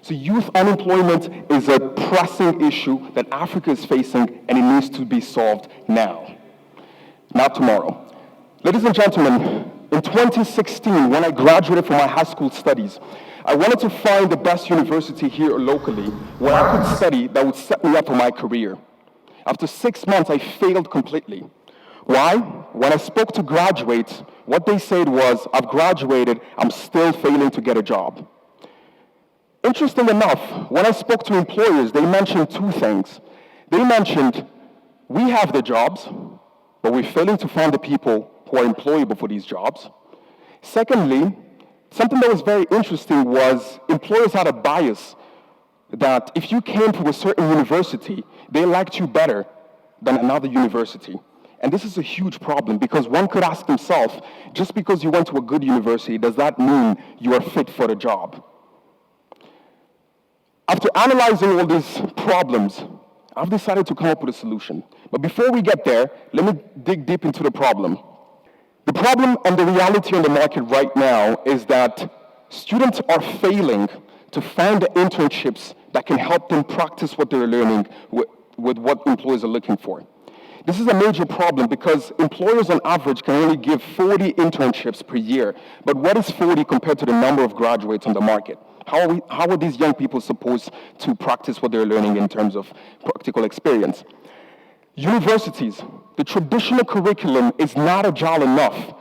So youth unemployment is a pressing issue that Africa is facing, and it needs to be solved now, not tomorrow. Ladies and gentlemen, in 2016, when I graduated from my high school studies, I wanted to find the best university here locally where I could study that would set me up for my career. After 6 months, I failed completely. Why? When I spoke to graduates, what they said was, I've graduated, I'm still failing to get a job. Interesting enough, when I spoke to employers, they mentioned two things. They mentioned, we have the jobs, but we're failing to find the people who are employable for these jobs. Secondly, something that was very interesting was employers had a bias that if you came from a certain university, they liked you better than another university. And this is a huge problem because one could ask himself, just because you went to a good university, does that mean you are fit for the job? After analyzing all these problems, I've decided to come up with a solution. But before we get there, let me dig deep into the problem. The problem and the reality on the market right now is that students are failing to find the internships that can help them practice what they're learning with what employers are looking for. This is a major problem because employers on average can only give 40 internships per year. But what is 40 compared to the number of graduates on the market? How are these young people supposed to practice what they're learning in terms of practical experience? Universities, the traditional curriculum is not agile enough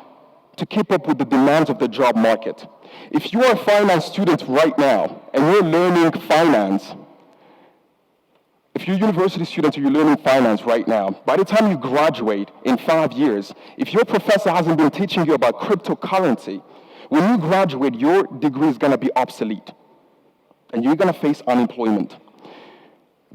to keep up with the demands of the job market. If you are a finance student right now and you're learning finance, if you're a university student and you're learning finance right now, by the time you graduate in 5 years, if your professor hasn't been teaching you about cryptocurrency, when you graduate, your degree is going to be obsolete, and you're going to face unemployment.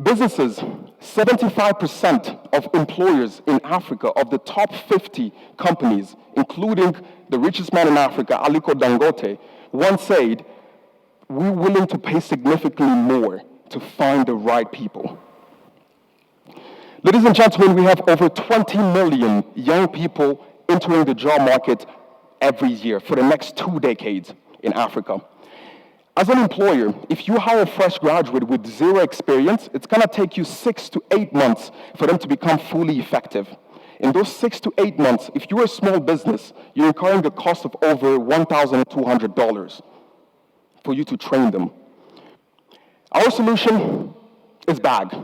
Businesses, 75% of employers in Africa, of the top 50 companies, including the richest man in Africa, Aliko Dangote, once said, we're willing to pay significantly more to find the right people. Ladies and gentlemen, we have over 20 million young people entering the job market every year for the next 2 decades in Africa. As an employer, if you hire a fresh graduate with zero experience, it's going to take you 6 to 8 months for them to become fully effective. In those 6 to 8 months, if you're a small business, you're incurring a cost of over $1,200 for you to train them. Our solution is BAG,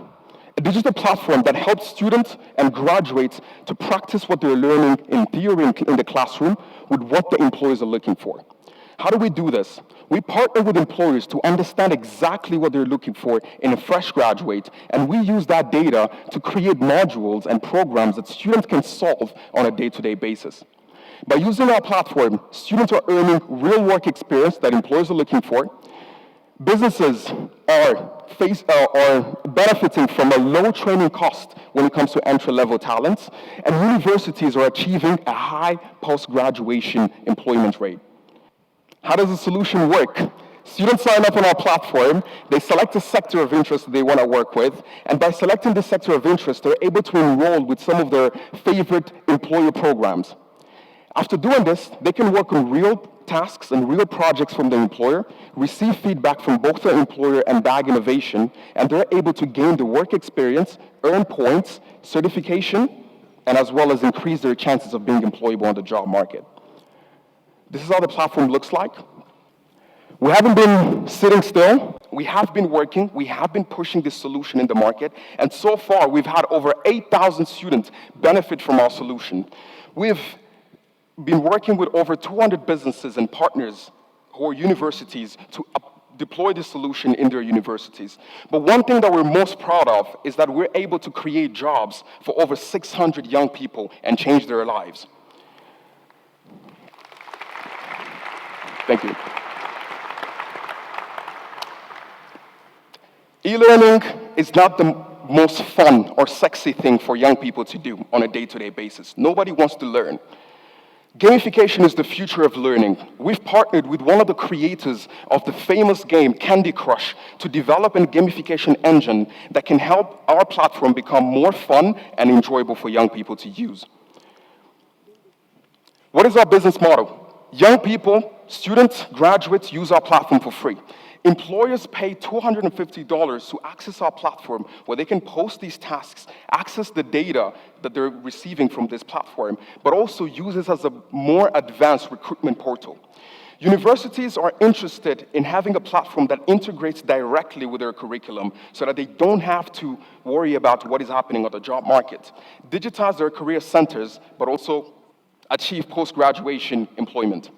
a digital platform that helps students and graduates to practice what they're learning in theory in the classroom with what the employers are looking for. How do we do this? We partner with employers to understand exactly what they're looking for in a fresh graduate, and we use that data to create modules and programs that students can solve on a day-to-day basis. By using our platform, students are earning real work experience that employers are looking for. Businesses are benefiting from a low training cost when it comes to entry-level talents, and universities are achieving a high post-graduation employment rate. How does the solution work? Students sign up on our platform, they select a sector of interest that they want to work with, and by selecting the sector of interest, they're able to enroll with some of their favorite employer programs. After doing this, they can work on real tasks and real projects from the employer, receive feedback from both the employer and BAG Innovation, and they're able to gain the work experience, earn points, certification, and as well as increase their chances of being employable on the job market. This is how the platform looks like. We haven't been sitting still. We have been working. We have been pushing this solution in the market. And so far, we've had over 8,000 students benefit from our solution. We've been working with over 200 businesses and partners who are universities to deploy this solution in their universities. But one thing that we're most proud of is that we're able to create jobs for over 600 young people and change their lives. Thank you. E-learning is not the most fun or sexy thing for young people to do on a day-to-day basis. Nobody wants to learn. Gamification is the future of learning. We've partnered with one of the creators of the famous game Candy Crush to develop a gamification engine that can help our platform become more fun and enjoyable for young people to use. What is our business model? Young people, students, graduates use our platform for free. Employers pay $250 to access our platform where they can post these tasks, access the data that they're receiving from this platform, but also use this as a more advanced recruitment portal. Universities are interested in having a platform that integrates directly with their curriculum so that they don't have to worry about what is happening on the job market, digitize their career centers, but also achieve post-graduation employment.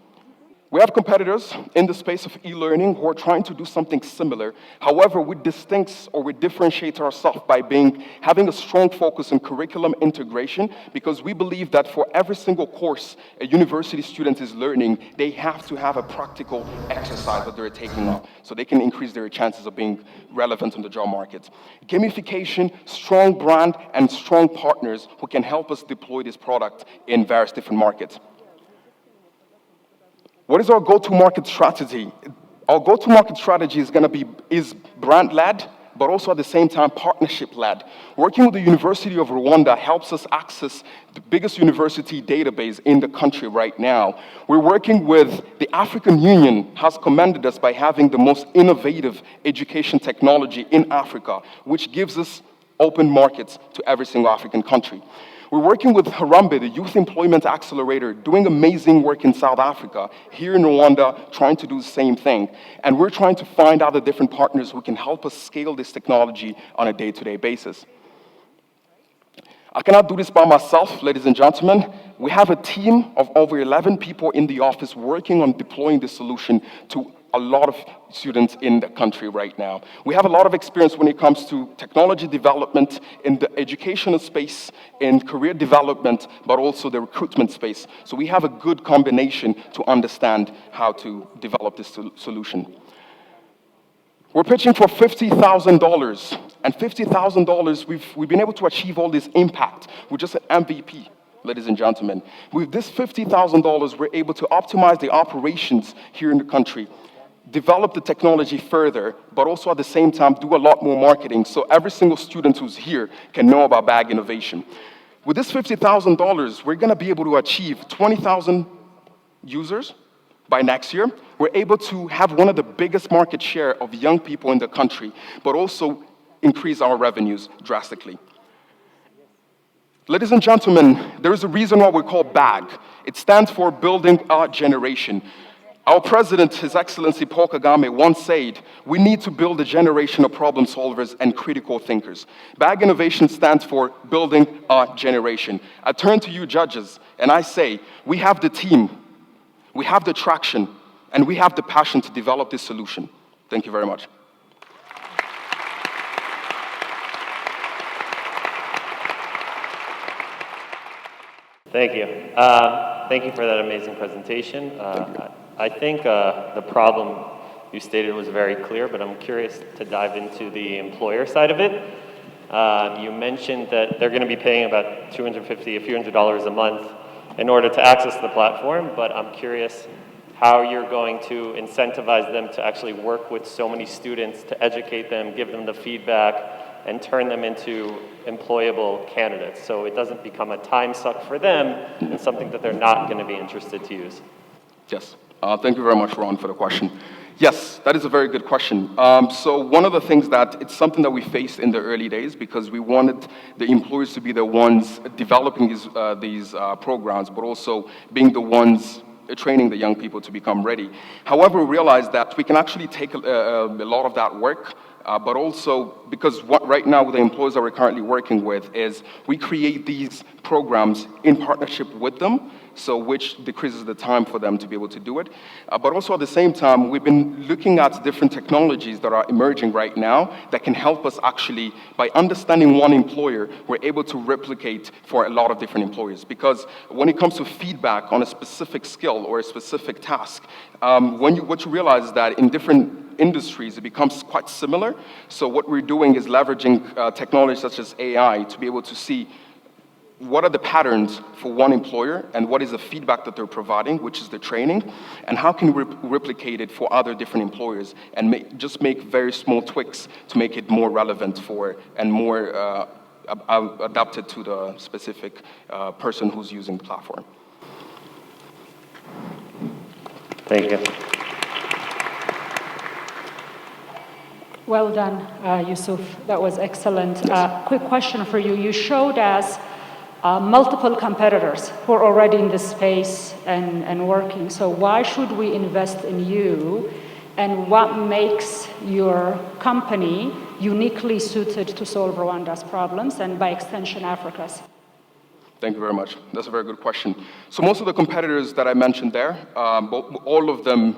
We have competitors in the space of e-learning who are trying to do something similar. However, we differentiate ourselves by having a strong focus on curriculum integration, because we believe that for every single course a university student is learning, they have to have a practical exercise that they're taking on so they can increase their chances of being relevant in the job market. Gamification, strong brand, and strong partners who can help us deploy this product in various different markets. What is our go-to-market strategy? Our go-to-market strategy is brand-led, but also at the same time partnership-led. Working with the University of Rwanda helps us access the biggest university database in the country right now. We're working with the African Union, has commended us by having the most innovative education technology in Africa, which gives us open markets to every single African country. We're working with Harambee, the Youth Employment Accelerator, doing amazing work in South Africa, here in Rwanda, trying to do the same thing. And we're trying to find out the different partners who can help us scale this technology on a day-to-day basis. I cannot do this by myself, ladies and gentlemen. We have a team of over 11 people in the office working on deploying this solution to a lot of students in the country right now. We have a lot of experience when it comes to technology development in the educational space, in career development, but also the recruitment space. So we have a good combination to understand how to develop this solution. We're pitching for $50,000, and $50,000, we've been able to achieve all this impact with just an MVP. Ladies and gentlemen, with this $50,000, we're able to optimize the operations here in the country, develop the technology further, but also at the same time do a lot more marketing so every single student who's here can know about bag innovation. With this $50,000, we're going to be able to achieve 20,000 users by next year. We're able to have one of the biggest market share of young people in the country, but also increase our revenues drastically. Ladies and gentlemen, there is a reason why we're called BAG. It stands for Building Our Generation. Our president, His Excellency Paul Kagame, once said, we need to build a generation of problem solvers and critical thinkers. BAG Innovation stands for Building Our Generation. I turn to you judges, and I say, we have the team, we have the traction, and we have the passion to develop this solution. Thank you very much. Thank you. Thank you for that amazing presentation. I think the problem you stated was very clear, but I'm curious to dive into the employer side of it. You mentioned that they're going to be paying about $250, a few $100 a month in order to access the platform, but I'm curious how you're going to incentivize them to actually work with so many students to educate them, give them the feedback, and turn them into employable candidates, so it doesn't become a time suck for them and something that they're not going to be interested to use. Yes. Thank you very much, Ron, for the question. Yes, that is a very good question. So one of the things that it's something that we faced in the early days because we wanted the employers to be the ones developing these programs, but also being the ones training the young people to become ready. However, we realized that we can actually take a lot of that work, but also because right now the employers that we're currently working with is we create these programs in partnership with them, so which decreases the time for them to be able to do it. But also at the same time, we've been looking at different technologies that are emerging right now that can help us actually, by understanding one employer, we're able to replicate for a lot of different employers. Because when it comes to feedback on a specific skill or a specific task, what you realize is that in different industries, it becomes quite similar. So what we're doing is leveraging technology such as AI to be able to see what are the patterns for one employer and what is the feedback that they're providing, which is the training, and how can we replicate it for other different employers and just make very small tweaks to make it more relevant for and more adapted to the specific person who's using the platform. Thank you. Well done, Yussouf. That was excellent. Quick question for you. You showed us multiple competitors who are already in this space and working. So why should we invest in you? And what makes your company uniquely suited to solve Rwanda's problems and by extension Africa's? Thank you very much. That's a very good question. So most of the competitors that I mentioned there, all of them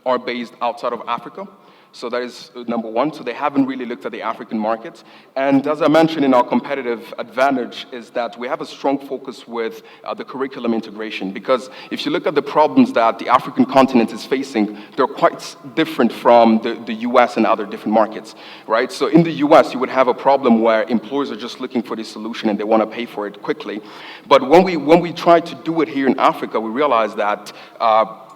are based outside of Africa. So that is number one. So they haven't really looked at the African market. And as I mentioned, in our competitive advantage is that we have a strong focus with the curriculum integration. Because if you look at the problems that the African continent is facing, they're quite different from the US and other different markets, right? So in the US, you would have a problem where employers are just looking for the solution and they want to pay for it quickly. But when we try to do it here in Africa, we realize that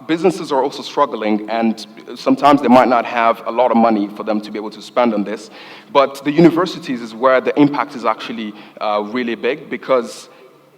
businesses are also struggling, and sometimes they might not have a lot of money for them to be able to spend on this. But the universities is where the impact is actually really big, because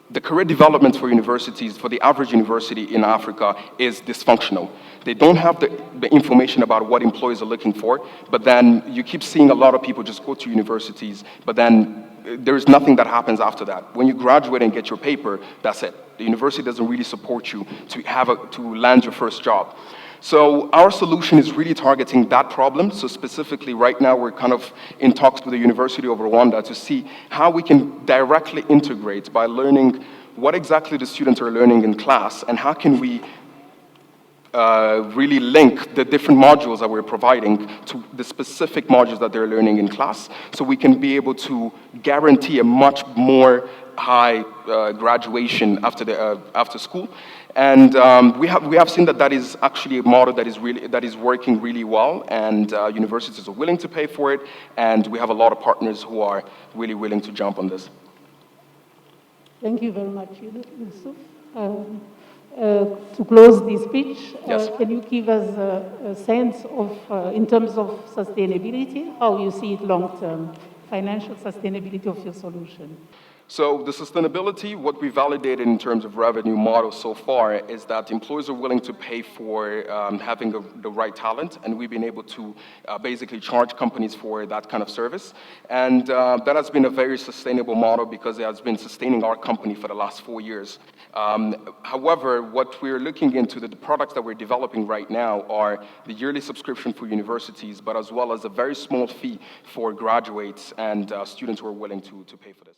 the career development for universities, for the average university in Africa, is dysfunctional. They don't have the information about what employers are looking for, but then you keep seeing a lot of people just go to universities, but then there's nothing that happens after that. When you graduate and get your paper, that's it. The university doesn't really support you to land your first job. So our solution is really targeting that problem. So specifically right now we're kind of in talks with the University of Rwanda to see how we can directly integrate by learning what exactly the students are learning in class, and how can we really link the different modules that we're providing to the specific modules that they're learning in class, so we can be able to guarantee a much more high graduation after school. And we have seen that is actually a model that is working really well, and universities are willing to pay for it, and we have a lot of partners who are really willing to jump on this. Thank you very much, Yussouf. To close this speech, Yes. Can you give us a sense of, in terms of sustainability, how you see it long-term, financial sustainability of your solution? So the sustainability, what we validated in terms of revenue model so far is that employers are willing to pay for having the right talent, and we've been able to basically charge companies for that kind of service. And that has been a very sustainable model because it has been sustaining our company for the last 4 years. However, what we're looking into, the products that we're developing right now are the yearly subscription for universities, but as well as a very small fee for graduates and students who are willing to pay for this.